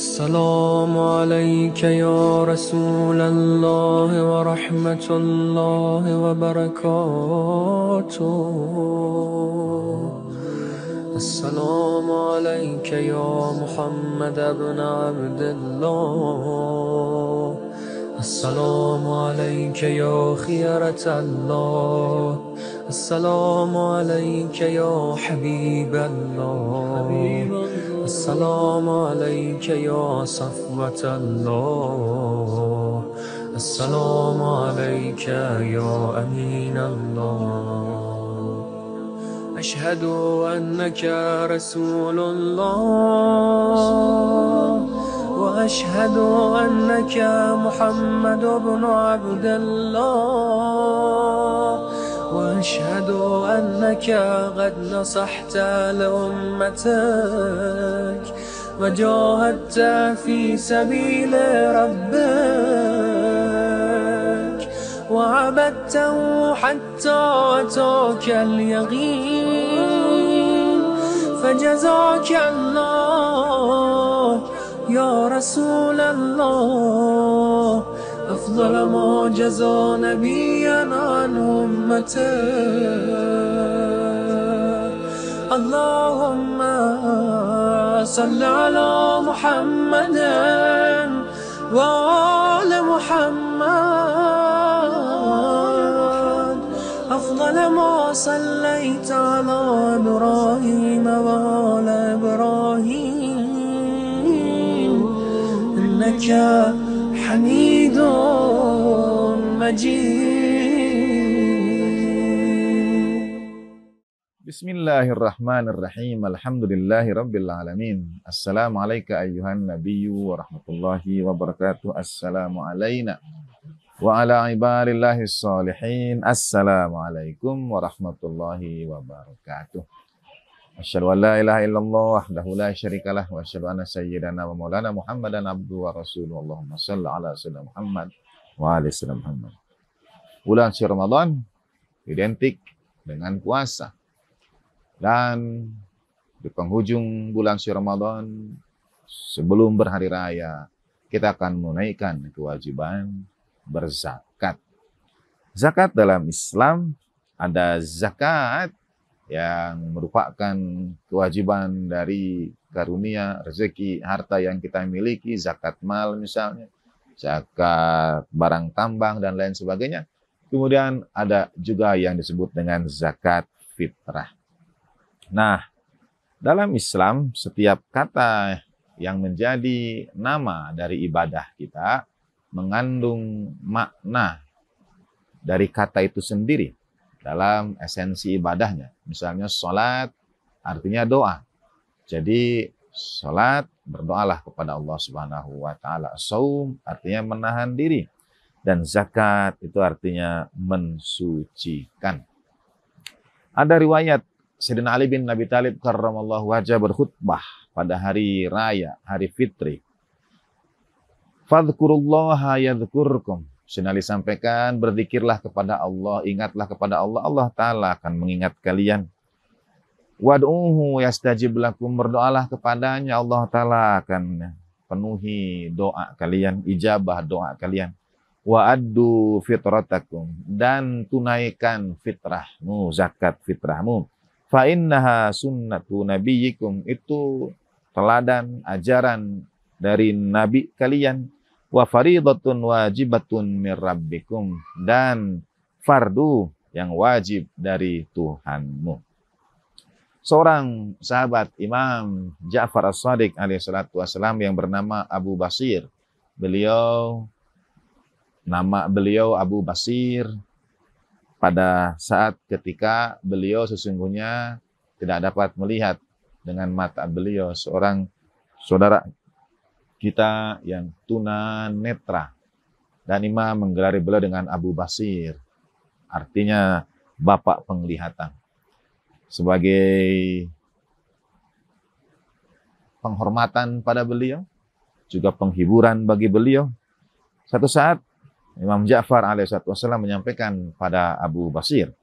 السلام عليك يا رسول الله ورحمة الله وبركاته. السلام عليك يا محمد بن عبد الله. السلام عليك يا خيرة الله. السلام عليك يا حبيب الله. السلام عليك يا صفوة الله. السلام عليك يا أمين الله. أشهد أنك رسول الله، وأشهد أنك محمد بن عبد الله، وأشهد أنك قد نصحت لأمتك وجاهدت في سبيل ربك وعبدته حتى أتاك اليقين، فجزاك الله يا رسول الله أفضل ما جزى نبيا عن أمته. اللهم صل على محمد وآل محمد أفضل ما صليت على إبراهيم وآل إبراهيم إنك حميد مجيد. Bismillahirrahmanirrahim. Alhamdulillahirabbil alamin. Assalamualaikum ayyuhan nabiyyu wa rahmatullahi wa barakatuh. Assalamu alayna wa ala ibadillahis sholihin. Assalamualaikum warahmatullahi wabarakatuh. Asyhadu an la ilaha illallah wahdahu la syarikalah wa asyhadu anna sayyidana wa maulana Muhammadan abduhu wa rasuluhu. Allahumma shalli ala sayyidina Muhammad wa ali sayyidina Muhammad. Bulan suci Ramadan identik dengan puasa. Dan di penghujung bulan suci Ramadan sebelum berhari raya kita akan menunaikan kewajiban berzakat. Zakat dalam Islam ada zakat yang merupakan kewajiban dari karunia, rezeki, harta yang kita miliki, zakat mal misalnya, zakat barang tambang dan lain sebagainya. Kemudian ada juga yang disebut dengan zakat fitrah. Nah, dalam Islam setiap kata yang menjadi nama dari ibadah kita mengandung makna dari kata itu sendiri dalam esensi ibadahnya. Misalnya sholat artinya doa. Jadi sholat berdoalah kepada Allah Subhanahu wa taala. Shaum artinya menahan diri. Dan zakat itu artinya mensucikan. Ada riwayat Sayyidina Ali bin Abi Thalib karramallahu wajhah berkhutbah pada hari raya, hari fitri. Fadhkurullaha yadhkurkum. Sayyidina Ali sampaikan, berzikirlah kepada Allah, ingatlah kepada Allah, Allah Ta'ala akan mengingat kalian. Wad'uhu yastajib lakum, berdoalah kepadanya, Allah Ta'ala akan penuhi doa kalian, ijabah doa kalian. Wa addu fitratakum, dan tunaikan fitrahmu, zakat fitrahmu. Fa innaha sunnatu nabiyyikum, itu teladan ajaran dari nabi kalian. Wa faridatun wajibatun mir rabbikum, dan fardu yang wajib dari Tuhanmu. Seorang sahabat Imam Ja'far As-Shadiq alaihi salatu wassalam yang bernama Abu Basir. Nama beliau Abu Basir pada saat ketika beliau sesungguhnya tidak dapat melihat dengan mata beliau, seorang saudara kita yang tunanetra, dan Imam menggelari beliau dengan Abu Basir, artinya bapak penglihatan. Sebagai penghormatan pada beliau, juga penghiburan bagi beliau, satu saat Imam Ja'far alaihissalam menyampaikan pada Abu Basir,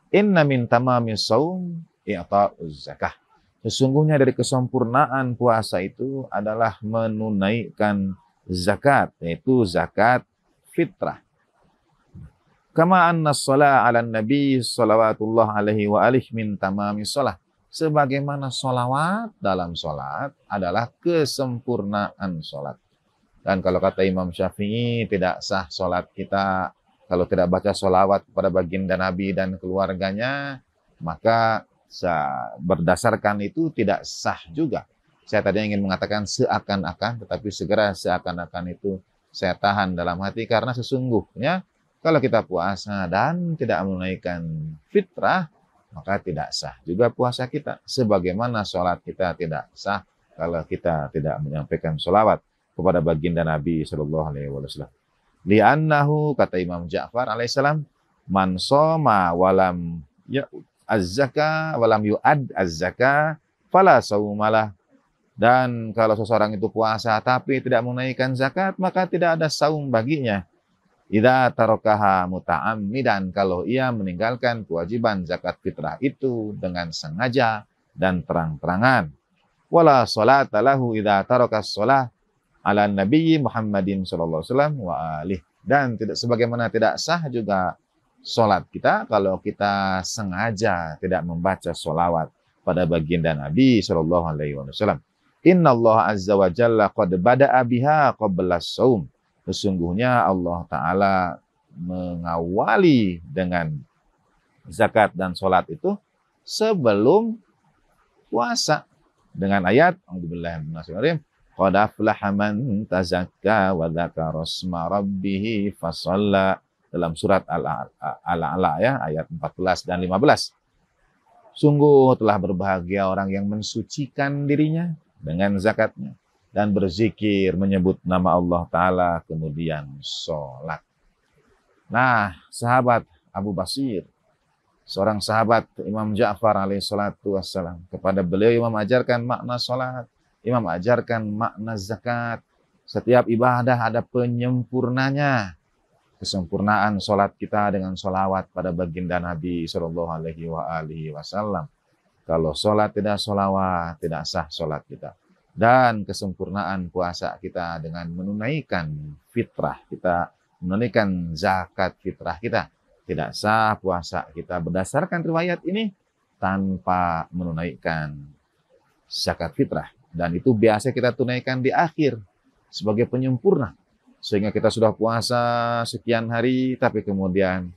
inna min tamamis saum i'ta'uz zakah. Sesungguhnya dari kesempurnaan puasa itu adalah menunaikan zakat, yaitu zakat fitrah. Kama anna shalah ala nabi salawatullah alaihi wa alihi min tamami shalah. Sebagaimana sholawat dalam sholat adalah kesempurnaan sholat. Dan kalau kata Imam Syafi'i, tidak sah sholat kita kalau tidak baca sholawat kepada baginda Nabi dan keluarganya, maka berdasarkan itu tidak sah juga. Saya tadi ingin mengatakan seakan-akan, tetapi segera seakan-akan itu saya tahan dalam hati, karena sesungguhnya kalau kita puasa dan tidak menunaikan fitrah, maka tidak sah juga puasa kita. Sebagaimana sholat kita tidak sah kalau kita tidak menyampaikan sholawat kepada baginda Nabi Shallallahu Alaihi Wasallam. Li'annahu, kata Imam Ja'far alaihissalam, man shoma walam az-zaka walam yu'ad az-zaka fala saumalah. Dan kalau seseorang itu puasa tapi tidak menunaikan zakat, maka tidak ada saum baginya. Idza tarakaha muta'ammidan, kalau ia meninggalkan kewajiban zakat fitrah itu dengan sengaja dan terang-terangan. Wala sholata lahu idza tarakas shalah ala nabiyyi Muhammadin sallallahu alaihi wasallam wa alihi. Dan tidak, sebagaimana tidak sah juga sholat kita kalau kita sengaja tidak membaca sholawat pada baginda Nabi Shallallahu Alaihi Wasallam. Inna Allah Azza wa Jalla qad bada'a biha qabla shaum. Sesungguhnya Allah Ta'ala mengawali dengan zakat dan sholat itu sebelum puasa. Dengan ayat A'udzubillahiminasyaitonirrajim, qad aflaha man tazakka wa dzakara isma rabbih fasalla, dalam surat Al-A'la ya, ayat 14 dan 15. Sungguh telah berbahagia orang yang mensucikan dirinya dengan zakatnya dan berzikir menyebut nama Allah Ta'ala kemudian sholat. Nah, sahabat Abu Basir, seorang sahabat Imam Ja'far alaihi salatu wassalam, kepada beliau Imam ajarkan makna sholat, Imam ajarkan makna zakat. Setiap ibadah ada penyempurnanya. Kesempurnaan sholat kita dengan sholawat pada baginda Nabi Shallallahu Alaihi Wasallam. Kalau sholat tidak sholawat, tidak sah sholat kita. Dan kesempurnaan puasa kita dengan menunaikan fitrah kita, menunaikan zakat fitrah kita. Tidak sah puasa kita berdasarkan riwayat ini tanpa menunaikan zakat fitrah. Dan itu biasa kita tunaikan di akhir sebagai penyempurna. Sehingga kita sudah puasa sekian hari, tapi kemudian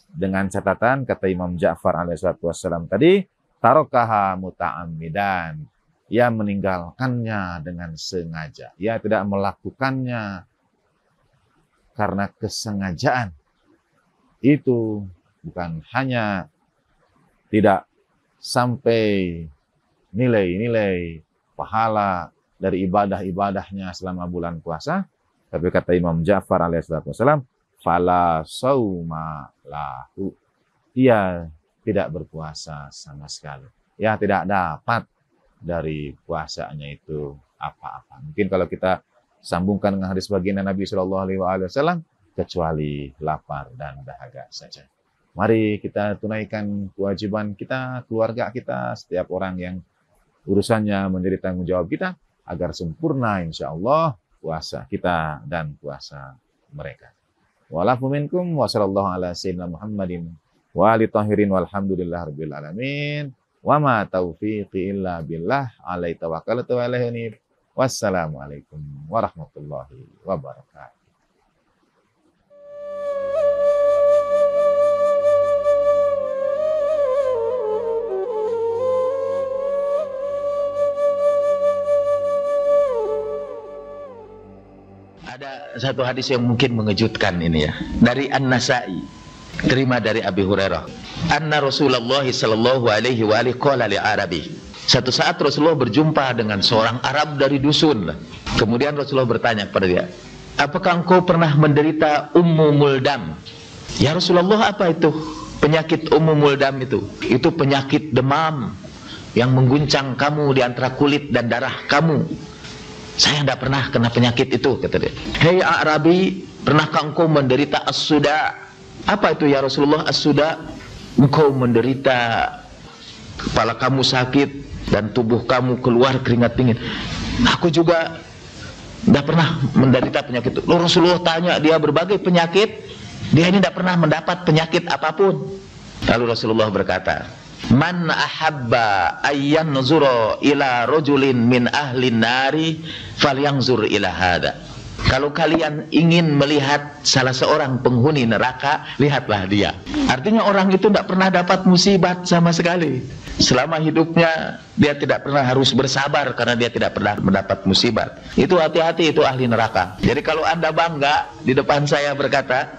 dengan catatan, kata Imam Ja'far alaihissalam tadi, tarokaha muta'ammidan. Ia meninggalkannya dengan sengaja. Ia tidak melakukannya karena kesengajaan. Itu bukan hanya tidak sampai nilai-nilai pahala dari ibadah-ibadahnya selama bulan puasa, tapi kata Imam Ja'far alaihissalam, fala sauma lahu. Ia tidak berpuasa sama sekali. Ia tidak dapat dari puasanya itu apa-apa. Mungkin kalau kita sambungkan dengan hadis baginda Nabi Shallallahu Alaihi Wasallam, kecuali lapar dan dahaga saja. Mari kita tunaikan kewajiban kita, keluarga kita, setiap orang yang urusannya menjadi tanggung jawab kita, agar sempurna insya Allah puasa kita dan puasa mereka. Wa'alafu minkum wa sallallahu ala sayyidina Muhammadin wa ali tahirin walhamdulillah rabbil alamin wa ma taufiqi illa billah alaihi tawakkaltu wa ilaihi unib. Wassalamualaikum warahmatullahi wabarakatuh. Ada satu hadis yang mungkin mengejutkan ini ya, dari An-Nasa'i, terima dari Abi Hurairah. Anna Rasulullah sallallahu alaihi wa alihi qala li Arabi. Satu saat Rasulullah berjumpa dengan seorang Arab dari dusun. Kemudian Rasulullah bertanya kepada dia, "Apakah engkau pernah menderita Ummu Muldam?" "Ya Rasulullah, apa itu penyakit Ummu Muldam itu?" "Itu penyakit demam yang mengguncang kamu di antara kulit dan darah kamu." "Saya tidak pernah kena penyakit itu," kata dia. "Hei Arabi, pernahkah engkau menderita as-suda?" "Apa itu ya Rasulullah as-suda?" "Engkau menderita kepala kamu sakit, dan tubuh kamu keluar keringat dingin. Aku juga tidak pernah menderita penyakit. Rasulullah tanya dia berbagai penyakit, dia ini tidak pernah mendapat penyakit apapun. Lalu Rasulullah berkata, man ahabba ayyan nuzura ila rajulin min ahlin nari falyanzur ila hada. Kalau kalian ingin melihat salah seorang penghuni neraka, lihatlah dia. Artinya orang itu tidak pernah dapat musibat sama sekali. Selama hidupnya dia tidak pernah harus bersabar karena dia tidak pernah mendapat musibat. Itu hati-hati, itu ahli neraka. Jadi kalau Anda bangga di depan saya berkata,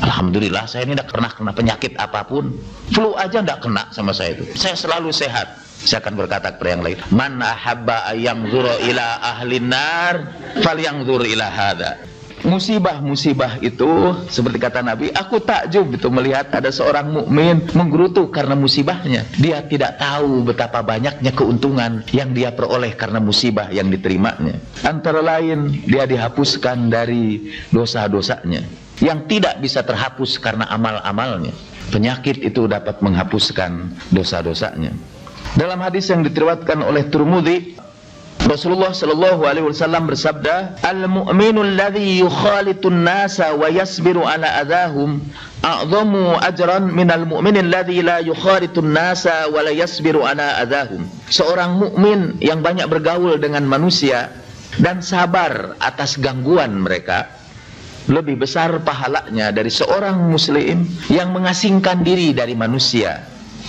alhamdulillah saya ini tidak pernah kena penyakit apapun, flu aja tidak kena sama saya itu, saya selalu sehat. Saya akan berkata kepada yang lain, man ahabba ayyamzura ila ahlin nar falyanzur ila hada. Musibah-musibah itu seperti kata Nabi, aku takjub itu melihat ada seorang mukmin menggerutu karena musibahnya. Dia tidak tahu betapa banyaknya keuntungan yang dia peroleh karena musibah yang diterimanya. Antara lain, dia dihapuskan dari dosa-dosanya yang tidak bisa terhapus karena amal-amalnya. Penyakit itu dapat menghapuskan dosa-dosanya. Dalam hadis yang diriwayatkan oleh Tirmidzi, Rasulullah sallallahu alaihi wasallam bersabda, al-mu'minul ladzi yukhalitun nasa wa yasbiru ala adahum a'zamu ajran minal mu'minil ladzi la yukhalitun nasa wa la yasbiru ala adahum. Seorang mukmin yang banyak bergaul dengan manusia dan sabar atas gangguan mereka, lebih besar pahalanya dari seorang muslim yang mengasingkan diri dari manusia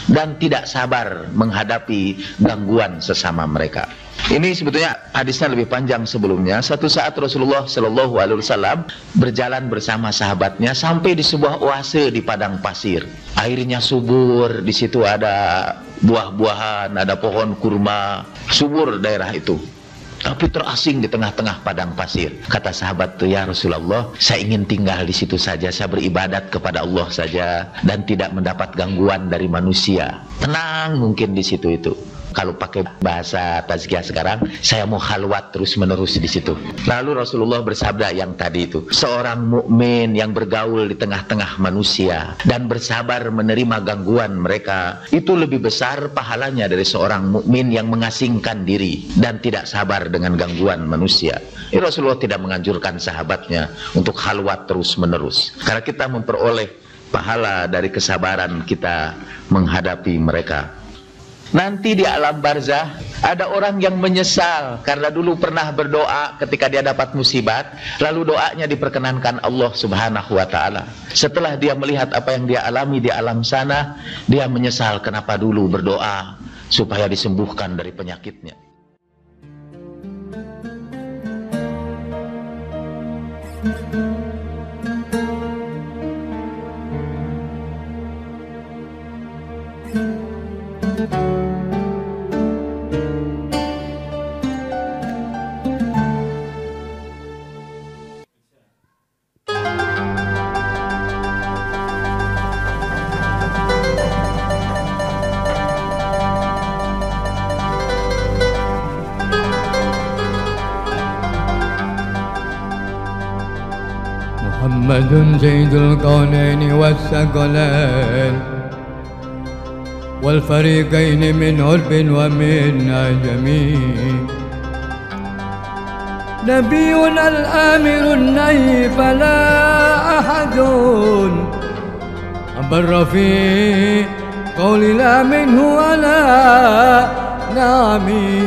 dan tidak sabar menghadapi gangguan sesama mereka. Ini sebetulnya hadisnya lebih panjang sebelumnya. Satu saat Rasulullah Shallallahu Alaihi Wasallam berjalan bersama sahabatnya sampai di sebuah oase di padang pasir. Airnya subur, di situ ada buah-buahan, ada pohon kurma, subur daerah itu. Tapi terasing di tengah-tengah padang pasir. Kata sahabat itu, ya Rasulullah, saya ingin tinggal di situ saja, saya beribadat kepada Allah saja dan tidak mendapat gangguan dari manusia. Tenang mungkin di situ itu. Kalau pakai bahasa tazkiyah sekarang, saya mau khalwat terus-menerus di situ. Lalu Rasulullah bersabda yang tadi itu, seorang mukmin yang bergaul di tengah-tengah manusia dan bersabar menerima gangguan mereka, itu lebih besar pahalanya dari seorang mukmin yang mengasingkan diri dan tidak sabar dengan gangguan manusia. Rasulullah tidak menganjurkan sahabatnya untuk khalwat terus-menerus, karena kita memperoleh pahala dari kesabaran kita menghadapi mereka. Nanti di alam barzah ada orang yang menyesal karena dulu pernah berdoa ketika dia dapat musibat, lalu doanya diperkenankan Allah Subhanahu wa taala. Setelah dia melihat apa yang dia alami di alam sana, dia menyesal kenapa dulu berdoa supaya disembuhkan dari penyakitnya. محمد سيد الكونين والثقلين والفريقين من عرب ومن عجم، نبينا الآمر النهي فلا أحد أبر في قول لا منه ولا نعمي.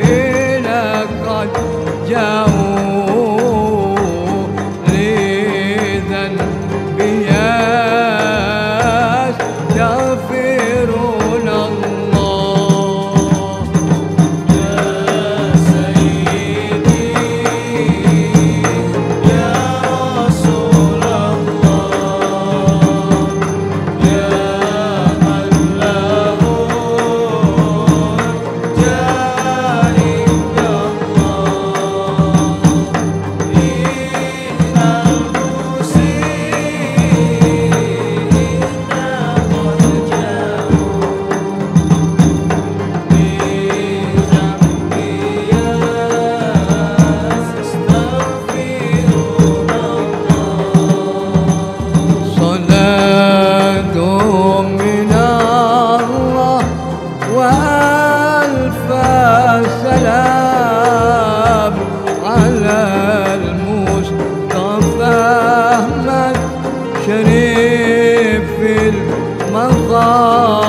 المسيء قد جاءوا لذنبي يستغفرون الله. يا سيدي يا رسول الله يا من له جاه عند الله إن المسيء قد صلاة من الله وألف سلام على المصطفى أحمد شريف المقام